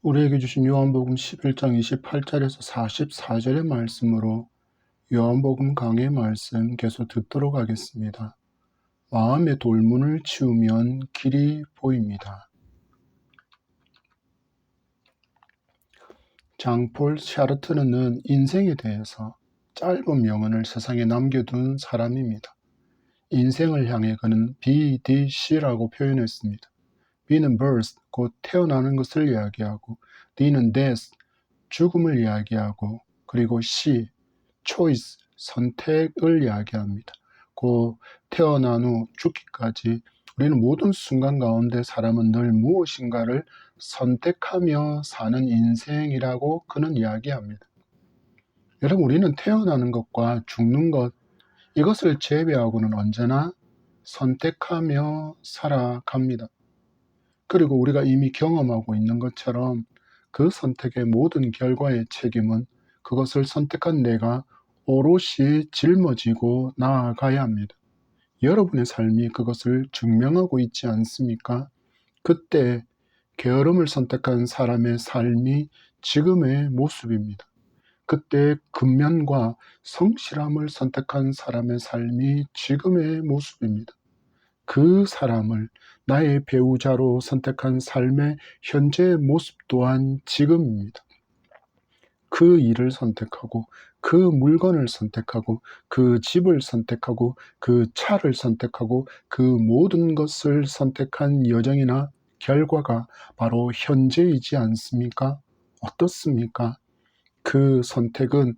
우리에게 주신 요한복음 11장 28절에서 44절의 말씀으로 요한복음 강의 말씀 계속 듣도록 하겠습니다. 마음의 돌문을 치우면 길이 보입니다. 장폴 샤르트르는 인생에 대해서 짧은 명언을 세상에 남겨둔 사람입니다. 인생을 향해 그는 BDC라고 표현했습니다. B는 birth, 곧 태어나는 것을 이야기하고, D는 death, 죽음을 이야기하고, 그리고 C, choice, 선택을 이야기합니다. 그 태어난 후 죽기까지 우리는 모든 순간 가운데 사람은 늘 무엇인가를 선택하며 사는 인생이라고 그는 이야기합니다. 여러분, 우리는 태어나는 것과 죽는 것, 이것을 제외하고는 언제나 선택하며 살아갑니다. 그리고 우리가 이미 경험하고 있는 것처럼 그 선택의 모든 결과의 책임은 그것을 선택한 내가 오롯이 짊어지고 나아가야 합니다. 여러분의 삶이 그것을 증명하고 있지 않습니까? 그때 게으름을 선택한 사람의 삶이 지금의 모습입니다. 그때 근면과 성실함을 선택한 사람의 삶이 지금의 모습입니다. 그 사람을 나의 배우자로 선택한 삶의 현재의 모습 또한 지금입니다. 그 일을 선택하고, 그 물건을 선택하고, 그 집을 선택하고, 그 차를 선택하고, 그 모든 것을 선택한 여정이나 결과가 바로 현재이지 않습니까? 어떻습니까? 그 선택은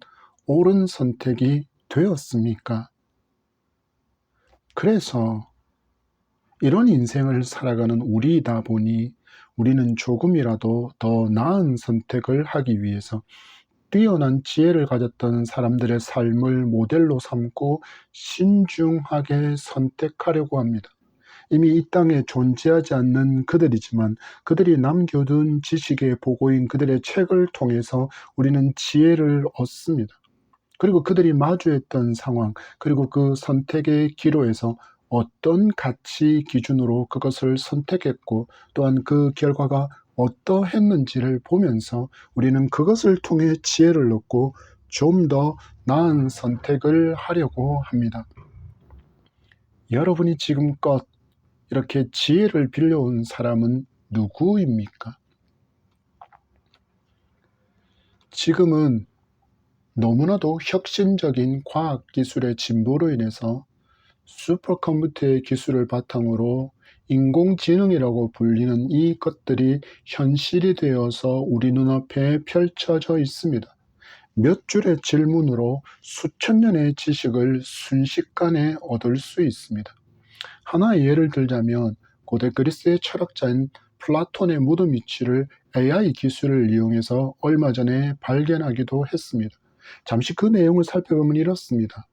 옳은 선택이 되었습니까? 그래서 이런 인생을 살아가는 우리이다 보니 우리는 조금이라도 더 나은 선택을 하기 위해서 뛰어난 지혜를 가졌던 사람들의 삶을 모델로 삼고 신중하게 선택하려고 합니다. 이미 이 땅에 존재하지 않는 그들이지만 그들이 남겨둔 지식의 보고인 그들의 책을 통해서 우리는 지혜를 얻습니다. 그리고 그들이 마주했던 상황, 그리고 그 선택의 기로에서 어떤 가치 기준으로 그것을 선택했고 또한 그 결과가 어떠했는지를 보면서 우리는 그것을 통해 지혜를 얻고 좀 더 나은 선택을 하려고 합니다. 여러분이 지금껏 이렇게 지혜를 빌려온 사람은 누구입니까? 지금은 너무나도 혁신적인 과학기술의 진보로 인해서 슈퍼컴퓨터의 기술을 바탕으로 인공지능이라고 불리는 이 것들이 현실이 되어서 우리 눈앞에 펼쳐져 있습니다. 몇 줄의 질문으로 수천 년의 지식을 순식간에 얻을 수 있습니다. 하나의 예를 들자면 고대 그리스의 철학자인 플라톤의 무덤 위치를 AI 기술을 이용해서 얼마 전에 발견하기도 했습니다. 잠시 그 내용을 살펴보면 이렇습니다.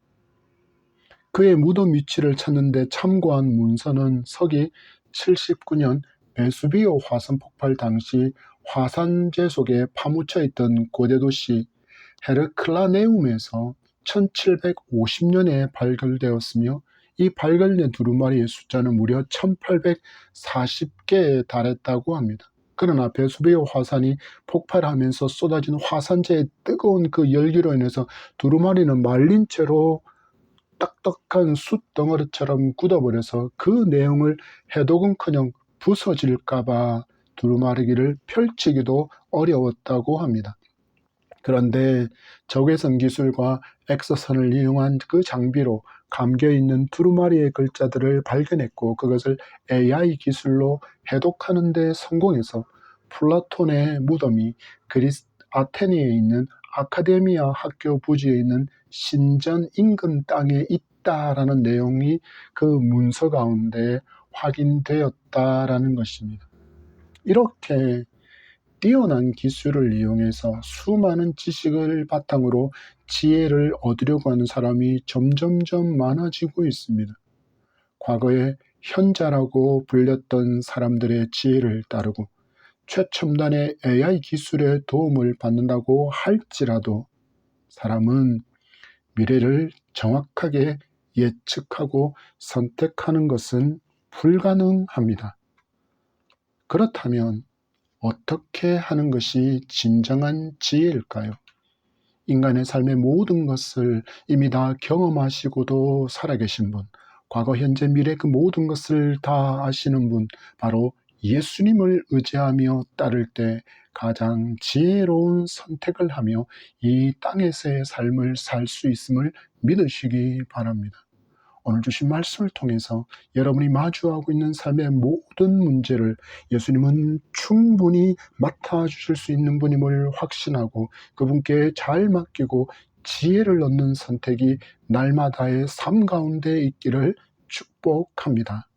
그의 무덤 위치를 찾는 데 참고한 문서는 서기 79년 베수비오 화산 폭발 당시 화산재 속에 파묻혀 있던 고대 도시 헤르클라네움에서 1750년에 발견되었으며 이 발견된 두루마리의 숫자는 무려 1840개에 달했다고 합니다. 그러나 베수비오 화산이 폭발하면서 쏟아진 화산재의 뜨거운 그 열기로 인해서 두루마리는 말린 채로 딱딱한 숯덩어리처럼 굳어버려서 그 내용을 해독은커녕 부서질까봐 두루마리기를 펼치기도 어려웠다고 합니다. 그런데 적외선 기술과 엑서선을 이용한 그 장비로 감겨있는 두루마리의 글자들을 발견했고 그것을 AI 기술로 해독하는 데 성공해서 플라톤의 무덤이 그리스 아테네에 있는 아카데미아 학교 부지에 있는 신전 인근 땅에 있다라는 내용이 그 문서 가운데 확인되었다라는 것입니다. 이렇게 뛰어난 기술을 이용해서 수많은 지식을 바탕으로 지혜를 얻으려고 하는 사람이 점점점 많아지고 있습니다. 과거에 현자라고 불렸던 사람들의 지혜를 따르고 최첨단의 AI 기술의 도움을 받는다고 할지라도 사람은 미래를 정확하게 예측하고 선택하는 것은 불가능합니다. 그렇다면 어떻게 하는 것이 진정한 지혜일까요? 인간의 삶의 모든 것을 이미 다 경험하시고도 살아계신 분, 과거, 현재, 미래 그 모든 것을 다 아시는 분, 바로 예수님을 의지하며 따를 때 가장 지혜로운 선택을 하며 이 땅에서의 삶을 살 수 있음을 믿으시기 바랍니다. 오늘 주신 말씀을 통해서 여러분이 마주하고 있는 삶의 모든 문제를 예수님은 충분히 맡아주실 수 있는 분임을 확신하고 그분께 잘 맡기고 지혜를 얻는 선택이 날마다의 삶 가운데 있기를 축복합니다.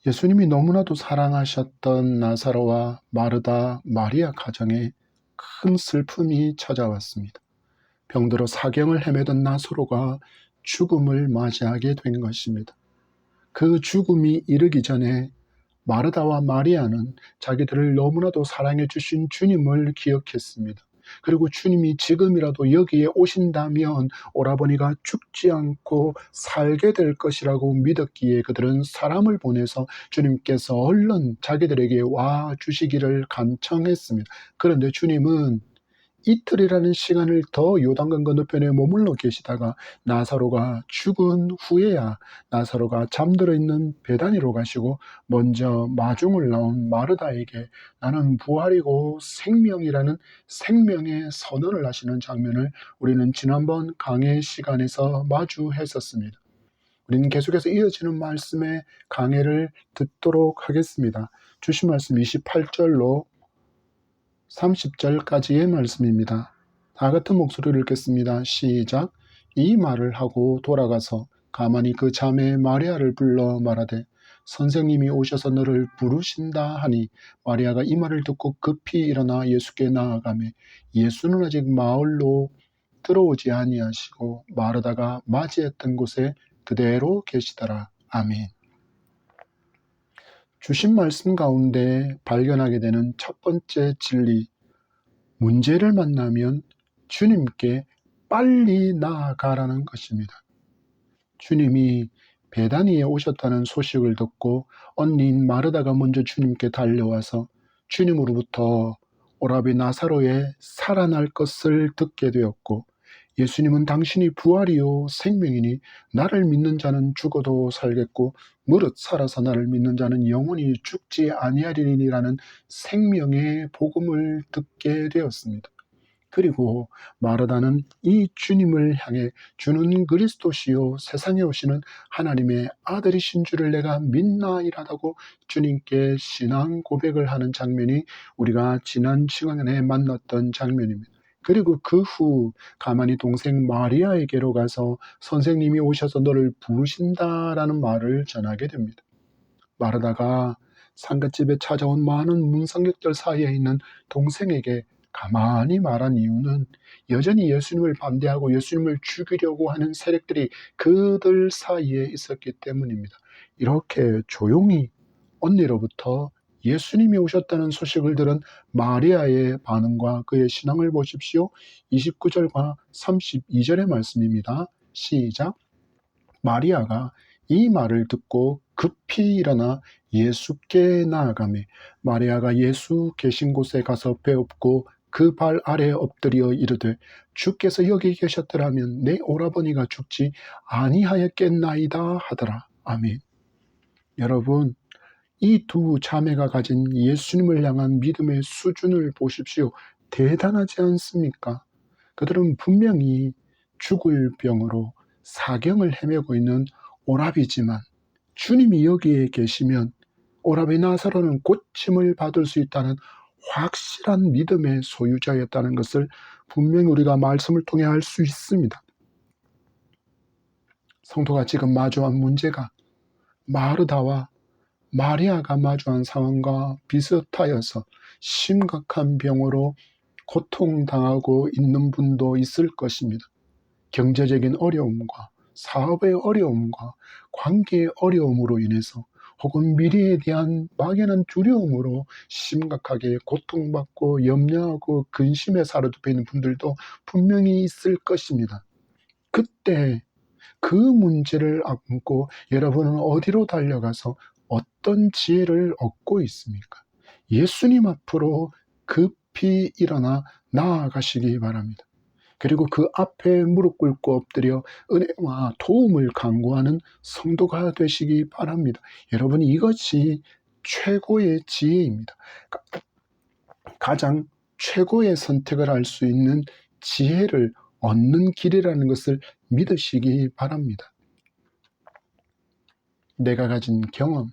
예수님이 너무나도 사랑하셨던 나사로와 마르다, 마리아 가정에 큰 슬픔이 찾아왔습니다. 병들어 사경을 헤매던 나사로가 죽음을 맞이하게 된 것입니다. 그 죽음이 이르기 전에 마르다와 마리아는 자기들을 너무나도 사랑해 주신 주님을 기억했습니다. 그리고 주님이 지금이라도 여기에 오신다면 오라버니가 죽지 않고 살게 될 것이라고 믿었기에 그들은 사람을 보내서 주님께서 얼른 자기들에게 와 주시기를 간청했습니다. 그런데 주님은 이틀이라는 시간을 더 요단강 건너편에 머물러 계시다가 나사로가 죽은 후에야 나사로가 잠들어 있는 베다니로 가시고 먼저 마중을 나온 마르다에게 나는 부활이고 생명이라는 생명의 선언을 하시는 장면을 우리는 지난번 강해 시간에서 마주했었습니다. 우리는 계속해서 이어지는 말씀의 강해를 듣도록 하겠습니다. 주신 말씀 28절로 30절까지의 말씀입니다. 다 같은 목소리를 읽겠습니다. 시작. 이 말을 하고 돌아가서 가만히 그 자매 마리아를 불러 말하되 선생님이 오셔서 너를 부르신다 하니 마리아가 이 말을 듣고 급히 일어나 예수께 나아가매 예수는 아직 마을로 들어오지 아니하시고 마르다가 맞이했던 곳에 그대로 계시더라. 아멘. 주신 말씀 가운데 발견하게 되는 첫 번째 진리, 문제를 만나면 주님께 빨리 나아가라는 것입니다. 주님이 베다니에 오셨다는 소식을 듣고 언니인 마르다가 먼저 주님께 달려와서 주님으로부터 오라비 나사로의 살아날 것을 듣게 되었고 예수님은 당신이 부활이요 생명이니 나를 믿는 자는 죽어도 살겠고 무릇 살아서 나를 믿는 자는 영원히 죽지 아니하리니라는 생명의 복음을 듣게 되었습니다. 그리고 마르다는 이 주님을 향해 주는 그리스도시요 세상에 오시는 하나님의 아들이신 줄을 내가 믿나이라고 주님께 신앙 고백을 하는 장면이 우리가 지난 시간에 만났던 장면입니다. 그리고 그 후 가만히 동생 마리아에게로 가서 선생님이 오셔서 너를 부르신다라는 말을 전하게 됩니다. 마르다가 상갓집에 찾아온 많은 문상객들 사이에 있는 동생에게 가만히 말한 이유는 여전히 예수님을 반대하고 예수님을 죽이려고 하는 세력들이 그들 사이에 있었기 때문입니다. 이렇게 조용히 언니로부터 예수님이 오셨다는 소식을 들은 마리아의 반응과 그의 신앙을 보십시오. 29절과 32절의 말씀입니다. 시작. 마리아가 이 말을 듣고 급히 일어나 예수께 나아가매 마리아가 예수 계신 곳에 가서 배엎고 그 발 아래에 엎드려 이르되 주께서 여기 계셨더라면 내 오라버니가 죽지 아니하였겠나이다 하더라. 아멘. 여러분, 이 두 자매가 가진 예수님을 향한 믿음의 수준을 보십시오. 대단하지 않습니까? 그들은 분명히 죽을 병으로 사경을 헤매고 있는 오라비지만 주님이 여기에 계시면 오라비 나사로는 고침을 받을 수 있다는 확실한 믿음의 소유자였다는 것을 분명히 우리가 말씀을 통해 알 수 있습니다. 성도가 지금 마주한 문제가 마르다와 마리아가 마주한 상황과 비슷하여서 심각한 병으로 고통당하고 있는 분도 있을 것입니다. 경제적인 어려움과 사업의 어려움과 관계의 어려움으로 인해서 혹은 미래에 대한 막연한 두려움으로 심각하게 고통받고 염려하고 근심에 사로잡혀 있는 분들도 분명히 있을 것입니다. 그때 그 문제를 안고 여러분은 어디로 달려가서 어떤 지혜를 얻고 있습니까? 예수님 앞으로 급히 일어나 나아가시기 바랍니다. 그리고 그 앞에 무릎 꿇고 엎드려 은혜와 도움을 간구하는 성도가 되시기 바랍니다. 여러분, 이것이 최고의 지혜입니다. 가장 최고의 선택을 할 수 있는 지혜를 얻는 길이라는 것을 믿으시기 바랍니다. 내가 가진 경험,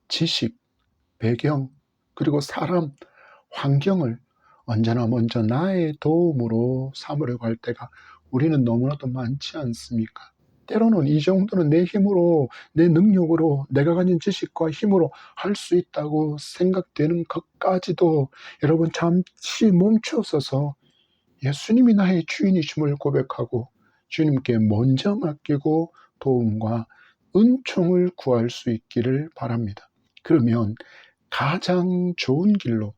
지식, 배경, 그리고 사람, 환경을 언제나 먼저 나의 도움으로 삼으려고 할 때가 우리는 너무나도 많지 않습니까? 때로는 이 정도는 내 힘으로, 내 능력으로, 내가 가진 지식과 힘으로 할 수 있다고 생각되는 것까지도 여러분 잠시 멈춰서서 예수님이 나의 주인이심을 고백하고 주님께 먼저 맡기고 도움과 은총을 구할 수 있기를 바랍니다. 그러면 가장 좋은 길로,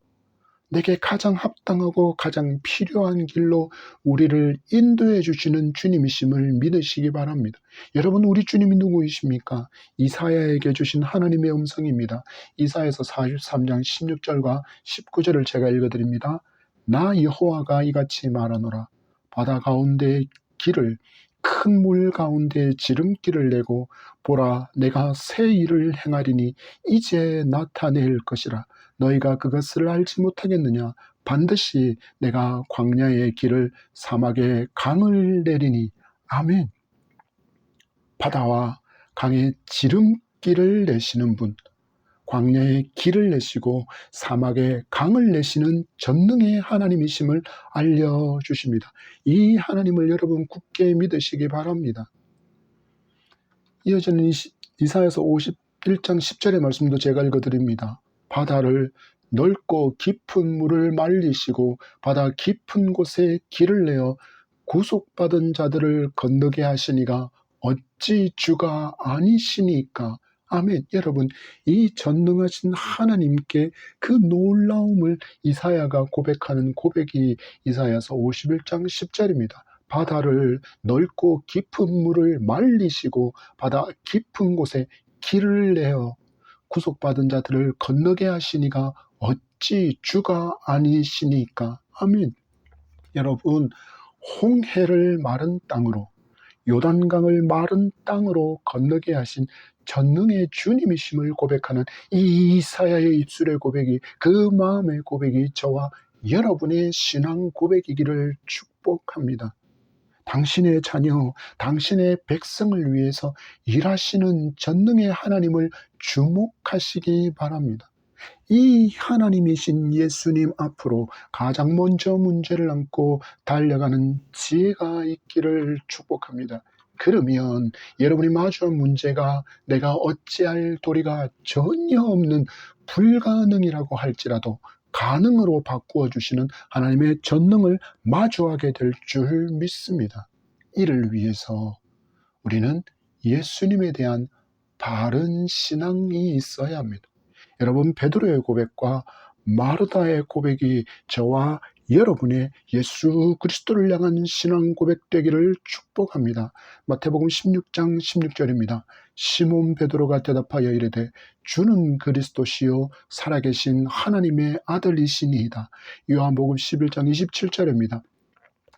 내게 가장 합당하고 가장 필요한 길로 우리를 인도해 주시는 주님이심을 믿으시기 바랍니다. 여러분, 우리 주님이 누구이십니까? 이사야에게 주신 하나님의 음성입니다. 이사야서 43장 16절과 19절을 제가 읽어드립니다. 나 여호와가 이같이 말하노라. 바다 가운데 길을, 큰 물 가운데 지름길을 내고 보라, 내가 새 일을 행하리니 이제 나타낼 것이라. 너희가 그것을 알지 못하겠느냐? 반드시 내가 광야의 길을, 사막에 강을 내리니. 아멘. 바다와 강의 지름길을 내시는 분, 광야의 길을 내시고 사막에 강을 내시는 전능의 하나님이심을 알려주십니다. 이 하나님을 여러분 굳게 믿으시기 바랍니다. 이어지는 이사야서 51장 10절의 말씀도 제가 읽어드립니다. 바다를, 넓고 깊은 물을 말리시고 바다 깊은 곳에 길을 내어 구속받은 자들을 건너게 하시니가 어찌 주가 아니시니까. 아멘. 여러분, 이 전능하신 하나님께 그 놀라움을 이사야가 고백하는 고백이 이사야서 51장 10절입니다. 바다를, 넓고 깊은 물을 말리시고 바다 깊은 곳에 길을 내어 구속받은 자들을 건너게 하시니가 어찌 주가 아니시니까. 아멘. 여러분, 홍해를 마른 땅으로, 요단강을 마른 땅으로 건너게 하신 전능의 주님이심을 고백하는 이 이사야의 입술의 고백이, 그 마음의 고백이 저와 여러분의 신앙 고백이기를 축복합니다. 당신의 자녀, 당신의 백성을 위해서 일하시는 전능의 하나님을 주목하시기 바랍니다. 이 하나님이신 예수님 앞으로 가장 먼저 문제를 안고 달려가는 지혜가 있기를 축복합니다. 그러면 여러분이 마주한 문제가 내가 어찌할 도리가 전혀 없는 불가능이라고 할지라도 가능으로 바꾸어 주시는 하나님의 전능을 마주하게 될 줄 믿습니다. 이를 위해서 우리는 예수님에 대한 바른 신앙이 있어야 합니다. 여러분, 베드로의 고백과 마르다의 고백이 저와 여러분의 예수 그리스도를 향한 신앙 고백 되기를 축복합니다. 마태복음 16장 16절입니다. 시몬 베드로가 대답하여 이르되 주는 그리스도시요 살아계신 하나님의 아들이시니이다. 요한복음 11장 27절입니다.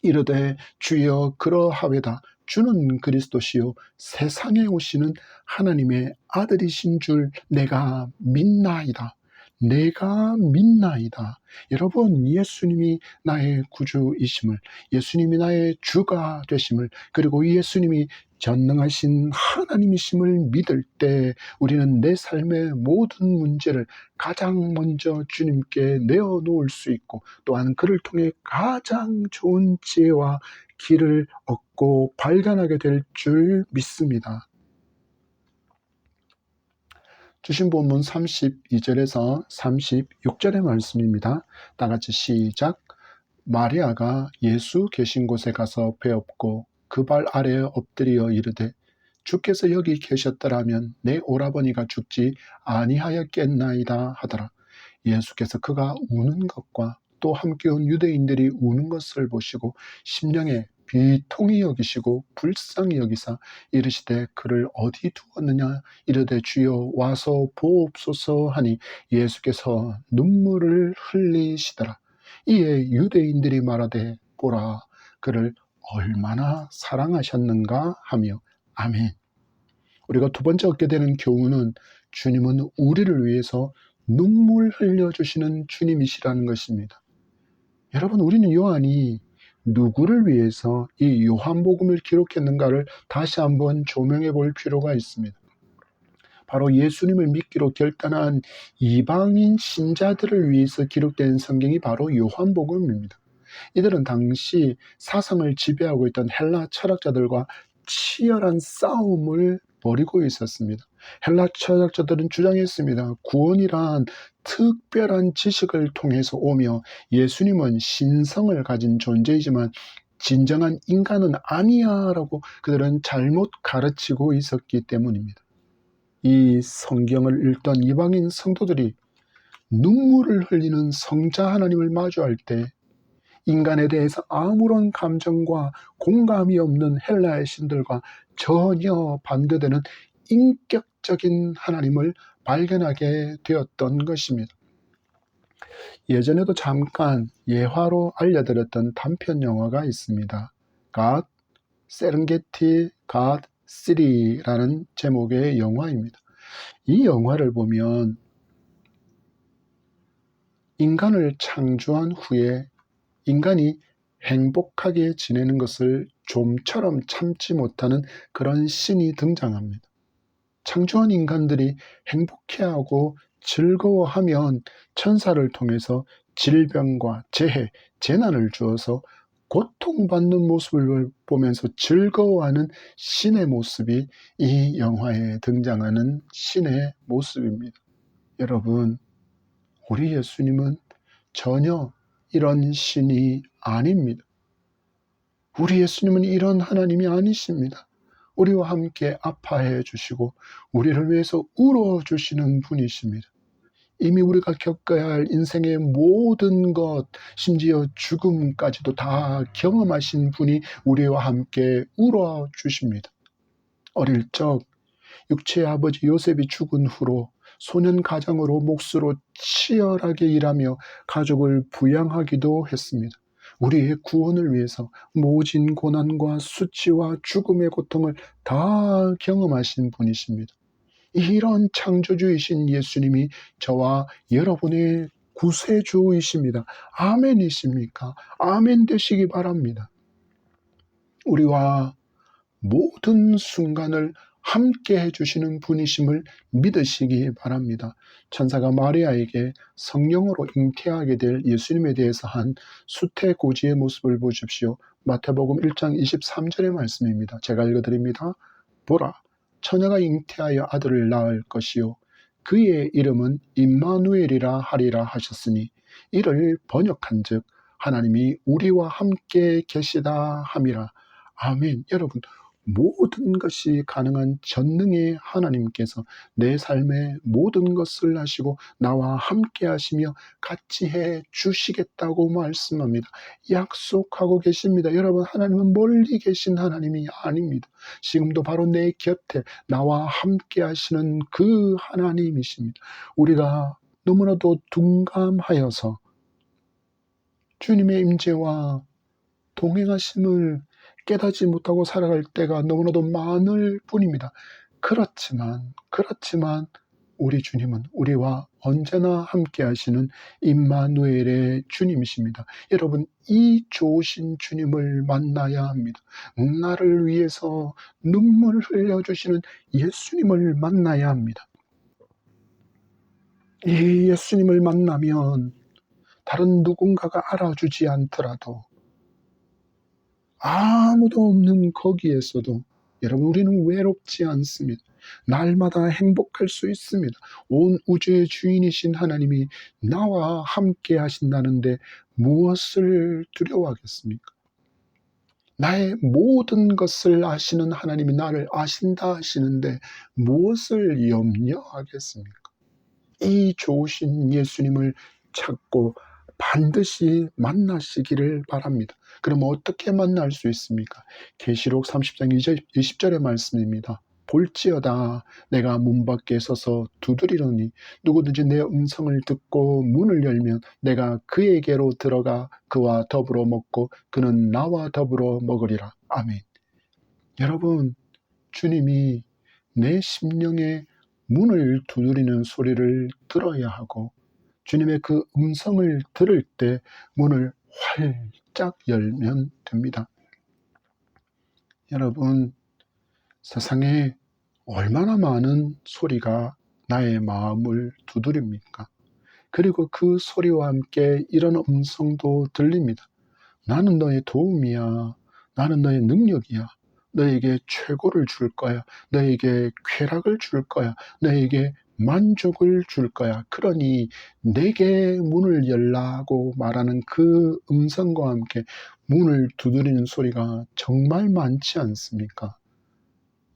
이르되 주여 그러하외다. 주는 그리스도시요 세상에 오시는 하나님의 아들이신 줄 내가 믿나이다. 내가 믿나이다. 여러분, 예수님이 나의 구주이심을, 예수님이 나의 주가 되심을, 그리고 예수님이 전능하신 하나님이심을 믿을 때 우리는 내 삶의 모든 문제를 가장 먼저 주님께 내어놓을 수 있고, 또한 그를 통해 가장 좋은 지혜와 길을 얻고 발견하게 될 줄 믿습니다. 주신 본문 32절에서 36절의 말씀입니다. 다 같이 시작. 마리아가 예수 계신 곳에 가서 배엎고 그 발 아래에 엎드려 이르되 주께서 여기 계셨더라면 내 오라버니가 죽지 아니하였겠나이다 하더라. 예수께서 그가 우는 것과 또 함께 온 유대인들이 우는 것을 보시고 심령에 비통히 여기시고 불쌍히 여기사 이르시되 그를 어디 두었느냐 이르되 주여 와서 보옵소서 하니 예수께서 눈물을 흘리시더라. 이에 유대인들이 말하되 보라 그를 얼마나 사랑하셨는가 하며 아멘. 우리가 두 번째 얻게 되는 교훈은 주님은 우리를 위해서 눈물 흘려주시는 주님이시라는 것입니다. 여러분, 우리는 요한이 누구를 위해서 이 요한복음을 기록했는가를 다시 한번 조명해 볼 필요가 있습니다. 바로 예수님을 믿기로 결단한 이방인 신자들을 위해서 기록된 성경이 바로 요한복음입니다. 이들은 당시 사상을 지배하고 있던 헬라 철학자들과 치열한 싸움을 벌이고 있었습니다. 헬라 철학자들은 주장했습니다. 구원이란 특별한 지식을 통해서 오며 예수님은 신성을 가진 존재이지만 진정한 인간은 아니야 라고 그들은 잘못 가르치고 있었기 때문입니다. 이 성경을 읽던 이방인 성도들이 눈물을 흘리는 성자 하나님을 마주할 때 인간에 대해서 아무런 감정과 공감이 없는 헬라의 신들과 전혀 반대되는 인격적인 하나님을 발견하게 되었던 것입니다. 예전에도 잠깐 예화로 알려드렸던 단편 영화가 있습니다. God, 세렝게티 God City라는 제목의 영화입니다. 이 영화를 보면 인간을 창조한 후에 인간이 행복하게 지내는 것을 좀처럼 참지 못하는 그런 신이 등장합니다. 창조한 인간들이 행복해하고 즐거워하면 천사를 통해서 질병과 재해, 재난을 주어서 고통받는 모습을 보면서 즐거워하는 신의 모습이 이 영화에 등장하는 신의 모습입니다. 여러분, 우리 예수님은 전혀 이런 신이 아닙니다. 우리 예수님은 이런 하나님이 아니십니다. 우리와 함께 아파해 주시고 우리를 위해서 울어주시는 분이십니다. 이미 우리가 겪어야 할 인생의 모든 것, 심지어 죽음까지도 다 경험하신 분이 우리와 함께 울어주십니다. 어릴 적 육체의 아버지 요셉이 죽은 후로 소년 가장으로 몫으로 치열하게 일하며 가족을 부양하기도 했습니다. 우리의 구원을 위해서 모진 고난과 수치와 죽음의 고통을 다 경험하신 분이십니다. 이런 창조주이신 예수님이 저와 여러분의 구세주이십니다. 아멘이십니까? 아멘 되시기 바랍니다. 우리와 모든 순간을 함께 해주시는 분이심을 믿으시기 바랍니다. 천사가 마리아에게 성령으로 잉태하게 될 예수님에 대해서 한 수태고지의 모습을 보십시오. 마태복음 1장 23절의 말씀입니다. 제가 읽어드립니다. 보라, 처녀가 잉태하여 아들을 낳을 것이요 그의 이름은 임마누엘이라 하리라 하셨으니 이를 번역한즉 하나님이 우리와 함께 계시다 함이라. 아멘. 여러분, 모든 것이 가능한 전능의 하나님께서 내 삶의 모든 것을 하시고 나와 함께 하시며 같이 해 주시겠다고 말씀합니다. 약속하고 계십니다. 여러분, 하나님은 멀리 계신 하나님이 아닙니다. 지금도 바로 내 곁에 나와 함께 하시는 그 하나님이십니다. 우리가 너무나도 둔감하여서 주님의 임재와 동행하심을 깨닫지 못하고 살아갈 때가 너무나도 많을 뿐입니다. 그렇지만 우리 주님은 우리와 언제나 함께 하시는 임마누엘의 주님이십니다. 여러분, 이 좋으신 주님을 만나야 합니다. 나를 위해서 눈물을 흘려주시는 예수님을 만나야 합니다. 이 예수님을 만나면 다른 누군가가 알아주지 않더라도 아무도 없는 거기에서도 여러분, 우리는 외롭지 않습니다. 날마다 행복할 수 있습니다. 온 우주의 주인이신 하나님이 나와 함께 하신다는데 무엇을 두려워하겠습니까? 나의 모든 것을 아시는 하나님이 나를 아신다 하시는데 무엇을 염려하겠습니까? 이 좋으신 예수님을 찾고 반드시 만나시기를 바랍니다. 그럼 어떻게 만날 수 있습니까? 계시록 30장 20절의 말씀입니다. 볼지어다 내가 문 밖에 서서 두드리노니 누구든지 내 음성을 듣고 문을 열면 내가 그에게로 들어가 그와 더불어 먹고 그는 나와 더불어 먹으리라. 아멘. 여러분, 주님이 내 심령의 문을 두드리는 소리를 들어야 하고 주님의 그 음성을 들을 때 문을 활짝 열면 됩니다. 여러분, 세상에 얼마나 많은 소리가 나의 마음을 두드립니까? 그리고 그 소리와 함께 이런 음성도 들립니다. 나는 너의 도움이야. 나는 너의 능력이야. 너에게 최고를 줄 거야. 너에게 쾌락을 줄 거야. 너에게 만족을 줄 거야. 그러니 내게 문을 열라고 말하는 그 음성과 함께 문을 두드리는 소리가 정말 많지 않습니까?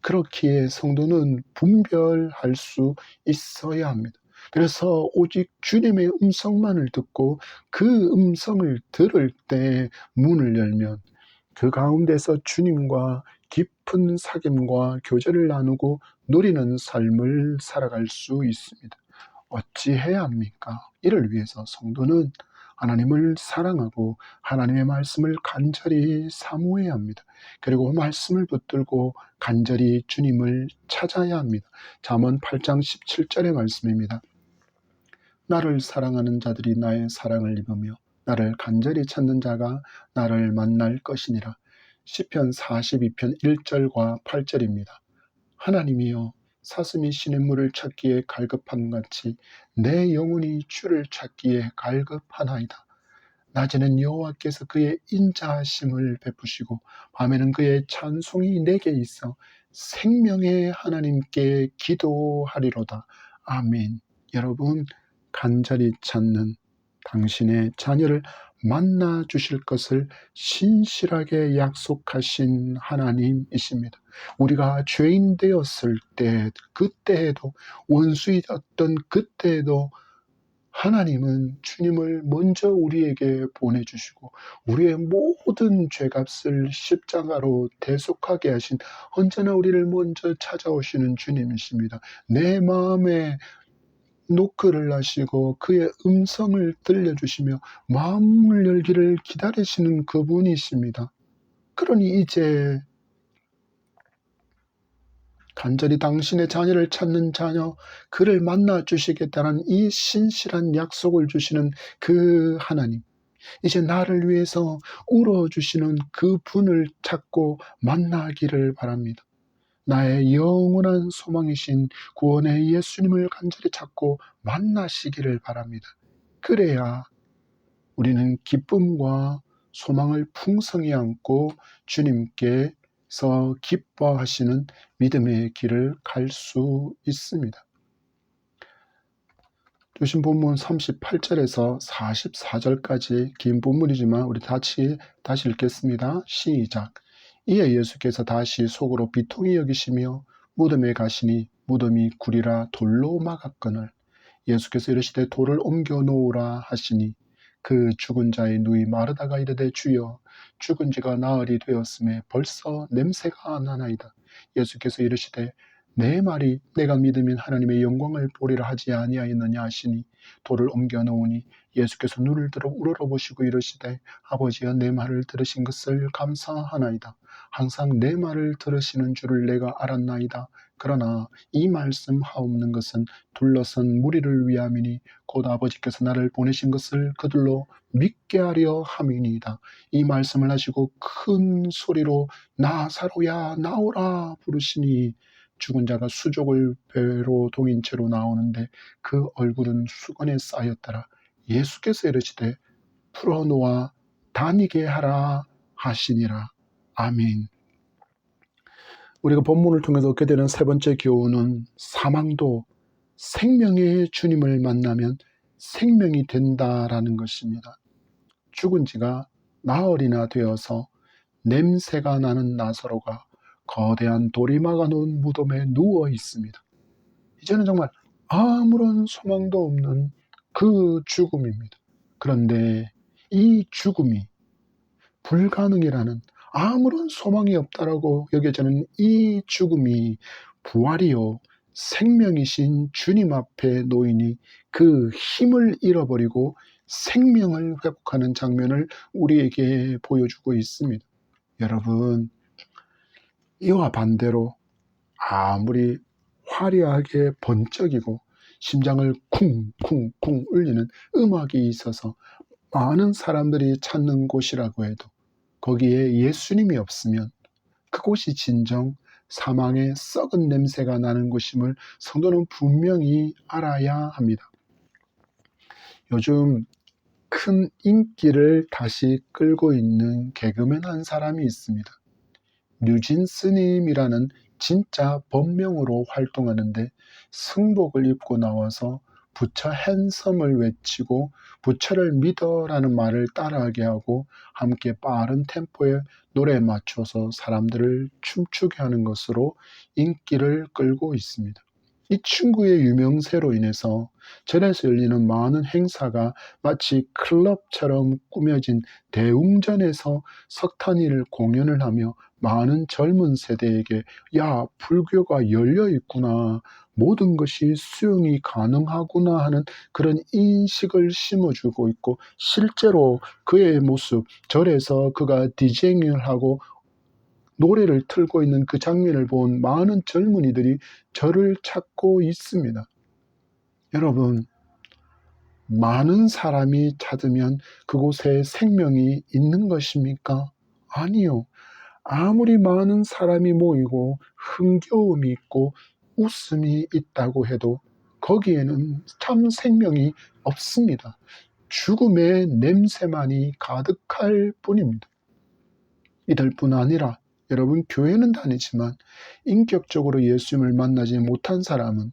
그렇기에 성도는 분별할 수 있어야 합니다. 그래서 오직 주님의 음성만을 듣고 그 음성을 들을 때 문을 열면 그 가운데서 주님과 깊은 사귐과 교제를 나누고 누리는 삶을 살아갈 수 있습니다. 어찌해야 합니까? 이를 위해서 성도는 하나님을 사랑하고 하나님의 말씀을 간절히 사모해야 합니다. 그리고 말씀을 붙들고 간절히 주님을 찾아야 합니다. 잠언 8장 17절의 말씀입니다. 나를 사랑하는 자들이 나의 사랑을 입으며 나를 간절히 찾는 자가 나를 만날 것이니라. 시편 42편 1절과 8절입니다. 하나님이여, 사슴이 시냇물을 찾기에 갈급함 같이 내 영혼이 주를 찾기에 갈급하나이다. 낮에는 여호와께서 그의 인자하심을 베푸시고 밤에는 그의 찬송이 내게 있어 생명의 하나님께 기도하리로다. 아멘. 여러분, 간절히 찾는 당신의 자녀를 만나 주실 것을 신실하게 약속하신 하나님이십니다. 우리가 죄인 되었을 때, 그때에도, 원수이었던 그때에도 하나님은 주님을 먼저 우리에게 보내주시고 우리의 모든 죄값을 십자가로 대속하게 하신, 언제나 우리를 먼저 찾아오시는 주님이십니다. 내 마음에 노크를 하시고 그의 음성을 들려주시며 마음을 열기를 기다리시는 그분이십니다. 그러니 이제 간절히 당신의 자녀를 찾는 자녀, 그를 만나 주시겠다는 이 신실한 약속을 주시는 그 하나님, 이제 나를 위해서 울어주시는 그 분을 찾고 만나기를 바랍니다. 나의 영원한 소망이신 구원의 예수님을 간절히 찾고 만나시기를 바랍니다. 그래야 우리는 기쁨과 소망을 풍성히 안고 주님께서 기뻐하시는 믿음의 길을 갈 수 있습니다. 주신 본문 38절에서 44절까지 긴 본문이지만 우리 다시 읽겠습니다. 시작. 이에 예수께서 다시 속으로 비통히 여기시며 무덤에 가시니 무덤이 구리라 돌로 막았거늘 예수께서 이르시되 돌을 옮겨 놓으라 하시니 그 죽은 자의 누이 마르다가 이르되 주여 죽은 지가 나흘이 되었음에 벌써 냄새가 나나이다. 예수께서 이르시되 내 말이 내가 믿으면 하나님의 영광을 보리라 하지 아니하였느냐 하시니 돌을 옮겨 놓으니 예수께서 눈을 들어 우러러보시고 이르시되 아버지여 내 말을 들으신 것을 감사하나이다. 항상 내 말을 들으시는 줄을 내가 알았나이다. 그러나 이 말씀 하옵는 것은 둘러선 무리를 위함이니 곧 아버지께서 나를 보내신 것을 그들로 믿게 하려 함이니이다. 이 말씀을 하시고 큰 소리로 나사로야 나오라 부르시니 죽은 자가 수족을 배로 동인 채로 나오는데 그 얼굴은 수건에 쌓였더라. 예수께서 이르시되 풀어놓아 다니게 하라 하시니라. 아멘. 우리가 본문을 통해서 얻게 되는 세 번째 교훈은 사망도 생명의 주님을 만나면 생명이 된다라는 것입니다. 죽은 지가 나흘이나 되어서 냄새가 나는 나사로가 거대한 돌이 막아놓은 무덤에 누워 있습니다. 이제는 정말 아무런 소망도 없는 그 죽음입니다. 그런데 이 죽음이 불가능이라는, 아무런 소망이 없다라고 여겨지는 이 죽음이 부활이요 생명이신 주님 앞에 놓이니 그 힘을 잃어버리고 생명을 회복하는 장면을 우리에게 보여주고 있습니다. 여러분, 이와 반대로 아무리 화려하게 번쩍이고 심장을 쿵쿵쿵 울리는 음악이 있어서 많은 사람들이 찾는 곳이라고 해도 거기에 예수님이 없으면 그곳이 진정 사망의 썩은 냄새가 나는 곳임을 성도는 분명히 알아야 합니다. 요즘 큰 인기를 다시 끌고 있는 개그맨 한 사람이 있습니다. 뉴진스님이라는 진짜 본명으로 활동하는데 승복을 입고 나와서 부처 핸섬을 외치고 부처를 믿어라는 말을 따라하게 하고 함께 빠른 템포의 노래에 맞춰서 사람들을 춤추게 하는 것으로 인기를 끌고 있습니다. 이 친구의 유명세로 인해서 절에서 열리는 많은 행사가 마치 클럽처럼 꾸며진 대웅전에서 석탄일 공연을 하며 많은 젊은 세대에게 야, 불교가 열려 있구나, 모든 것이 수용이 가능하구나 하는 그런 인식을 심어주고 있고, 실제로 그의 모습, 절에서 그가 디제잉을 하고 노래를 틀고 있는 그 장면을 본 많은 젊은이들이 저를 찾고 있습니다. 여러분, 많은 사람이 찾으면 그곳에 생명이 있는 것입니까? 아니요. 아무리 많은 사람이 모이고 흥겨움이 있고 웃음이 있다고 해도 거기에는 참 생명이 없습니다. 죽음의 냄새만이 가득할 뿐입니다. 이들뿐 아니라 여러분, 교회는 다니지만 인격적으로 예수님을 만나지 못한 사람은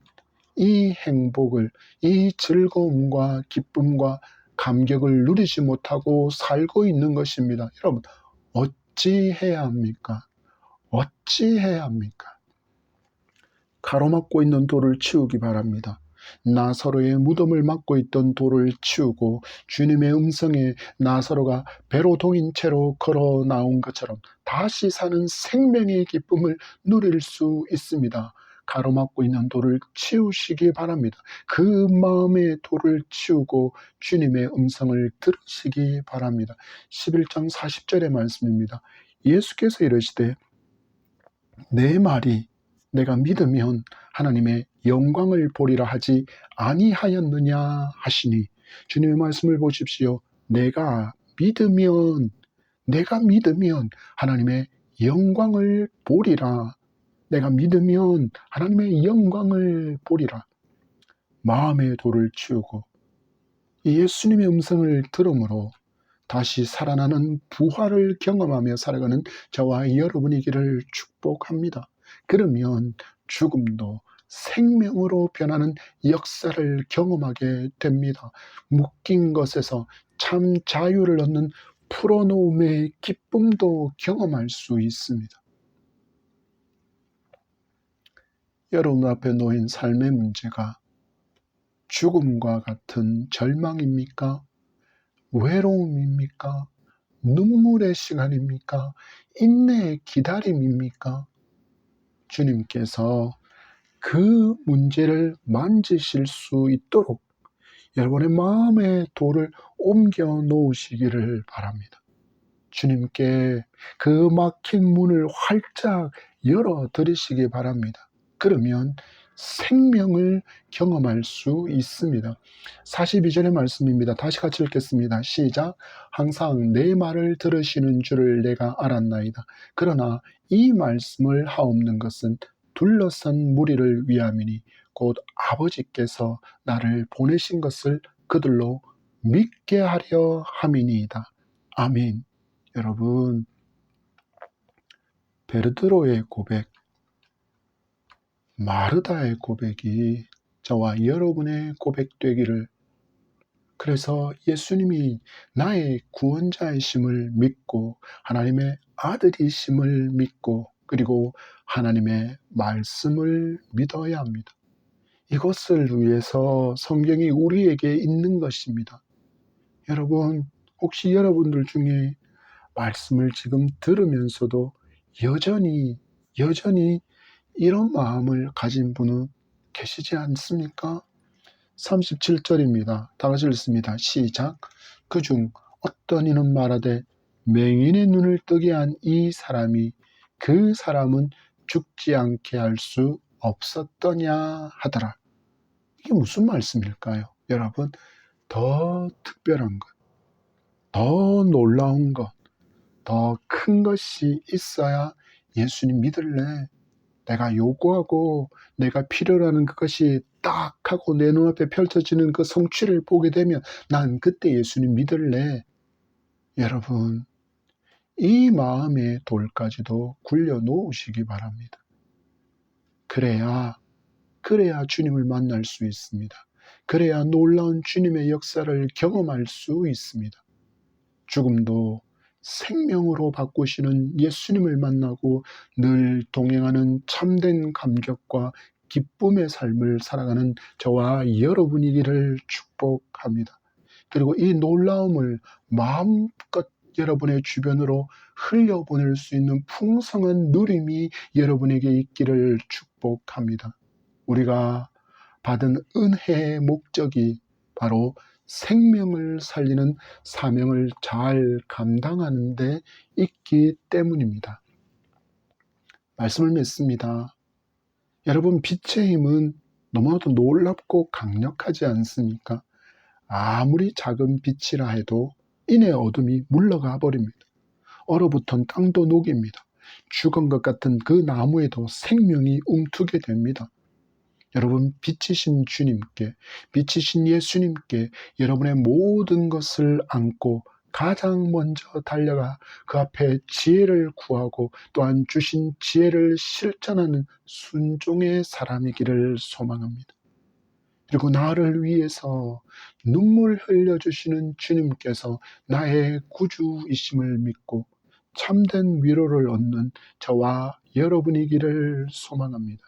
이 행복을, 이 즐거움과 기쁨과 감격을 누리지 못하고 살고 있는 것입니다. 여러분, 어찌해야 합니까? 어찌해야 합니까? 가로막고 있는 돌을 치우기 바랍니다. 나사로의 무덤을 막고 있던 돌을 치우고 주님의 음성에 나사로가 배로 동인 채로 걸어 나온 것처럼 다시 사는 생명의 기쁨을 누릴 수 있습니다. 가로막고 있는 돌을 치우시기 바랍니다. 그 마음의 돌을 치우고 주님의 음성을 들으시기 바랍니다. 11장 40절의 말씀입니다. 예수께서 이르시되 내 말이 내가 믿으면 하나님의 영광을 보리라 하지 아니하였느냐 하시니, 주님의 말씀을 보십시오. 내가 믿으면 하나님의 영광을 보리라. 내가 믿으면 하나님의 영광을 보리라. 마음의 돌을 치우고 예수님의 음성을 들음으로 다시 살아나는 부활을 경험하며 살아가는 저와 여러분이기를 축복합니다. 그러면 죽음도 생명으로 변하는 역사를 경험하게 됩니다. 묶인 것에서 참 자유를 얻는 풀어놓음의 기쁨도 경험할 수 있습니다. 여러분 앞에 놓인 삶의 문제가 죽음과 같은 절망입니까? 외로움입니까? 눈물의 시간입니까? 인내의 기다림입니까? 주님께서 그 문제를 만지실 수 있도록 여러분의 마음의 돌을 옮겨 놓으시기를 바랍니다. 주님께 그 막힌 문을 활짝 열어드리시기 바랍니다. 그러면 생명을 경험할 수 있습니다. 42절의 말씀입니다. 다시 같이 읽겠습니다. 시작. 항상 내 말을 들으시는 줄을 내가 알았나이다. 그러나 이 말씀을 하옵는 것은 둘러선 무리를 위함이니 곧 아버지께서 나를 보내신 것을 그들로 믿게 하려 함이니이다. 아멘. 여러분, 베드로의 고백, 마르다의 고백이 저와 여러분의 고백되기를, 그래서 예수님이 나의 구원자이심을 믿고 하나님의 아들이심을 믿고 그리고 하나님의 말씀을 믿어야 합니다. 이것을 위해서 성경이 우리에게 있는 것입니다. 여러분, 혹시 여러분들 중에 말씀을 지금 들으면서도 여전히 이런 마음을 가진 분은 계시지 않습니까? 37절입니다. 다 같이 읽습니다. 시작. 그중 어떤 이는 말하되 맹인의 눈을 뜨게 한 이 사람이 그 사람은 죽지 않게 할 수 없었더냐 하더라. 이게 무슨 말씀일까요? 여러분, 더 특별한 것, 더 놀라운 것, 더 큰 것이 있어야 예수님 믿을래. 내가 요구하고 내가 필요로 하는 그것이 딱 하고 내 눈앞에 펼쳐지는 그 성취를 보게 되면 난 그때 예수님 믿을래. 여러분, 이 마음의 돌까지도 굴려 놓으시기 바랍니다. 그래야 주님을 만날 수 있습니다. 그래야 놀라운 주님의 역사를 경험할 수 있습니다. 죽음도 생명으로 바꾸시는 예수님을 만나고 늘 동행하는 참된 감격과 기쁨의 삶을 살아가는 저와 여러분이기를 축복합니다. 그리고 이 놀라움을 마음껏 여러분의 주변으로 흘려보낼 수 있는 풍성한 누림이 여러분에게 있기를 축복합니다. 우리가 받은 은혜의 목적이 바로 생명을 살리는 사명을 잘 감당하는 데 있기 때문입니다. 말씀을 맺습니다. 여러분, 빛의 힘은 너무나도 놀랍고 강력하지 않습니까? 아무리 작은 빛이라 해도 이내 어둠이 물러가 버립니다. 얼어붙은 땅도 녹입니다. 죽은 것 같은 그 나무에도 생명이 움트게 됩니다. 여러분, 빛이신 주님께, 빛이신 예수님께 여러분의 모든 것을 안고 가장 먼저 달려가 그 앞에 지혜를 구하고 또한 주신 지혜를 실천하는 순종의 사람이기를 소망합니다. 그리고 나를 위해서 눈물 흘려주시는 주님께서 나의 구주이심을 믿고 참된 위로를 얻는 저와 여러분이기를 소망합니다.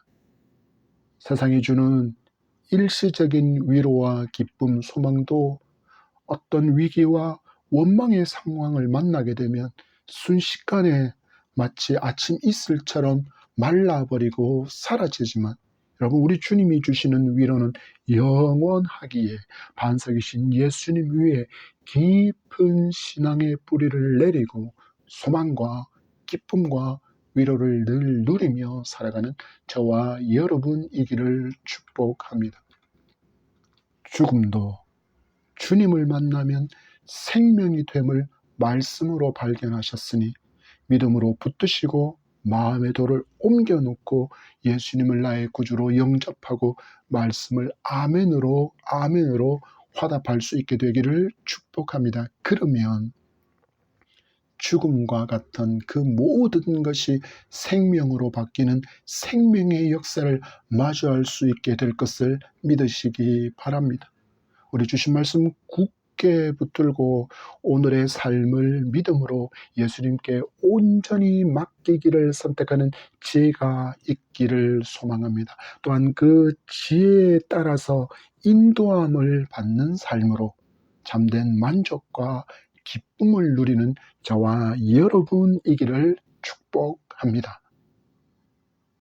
세상이 주는 일시적인 위로와 기쁨, 소망도 어떤 위기와 원망의 상황을 만나게 되면 순식간에 마치 아침 이슬처럼 말라버리고 사라지지만 여러분, 우리 주님이 주시는 위로는 영원하기에 반석이신 예수님 위에 깊은 신앙의 뿌리를 내리고 소망과 기쁨과 위로를 늘 누리며 살아가는 저와 여러분이기를 축복합니다. 죽음도 주님을 만나면 생명이 됨을 말씀으로 발견하셨으니 믿음으로 붙드시고 마음의 돌을 옮겨놓고 예수님을 나의 구주로 영접하고 말씀을 아멘으로 화답할 수 있게 되기를 축복합니다. 그러면 죽음과 같은 그 모든 것이 생명으로 바뀌는 생명의 역사를 마주할 수 있게 될 것을 믿으시기 바랍니다. 우리 주신 말씀 굳게 붙들고 오늘의 삶을 믿음으로 예수님께 온전히 맡기기를 선택하는 지혜가 있기를 소망합니다. 또한 그 지혜에 따라서 인도함을 받는 삶으로 참된 만족과 기쁨을 누리는 저와 여러분이기를 축복합니다.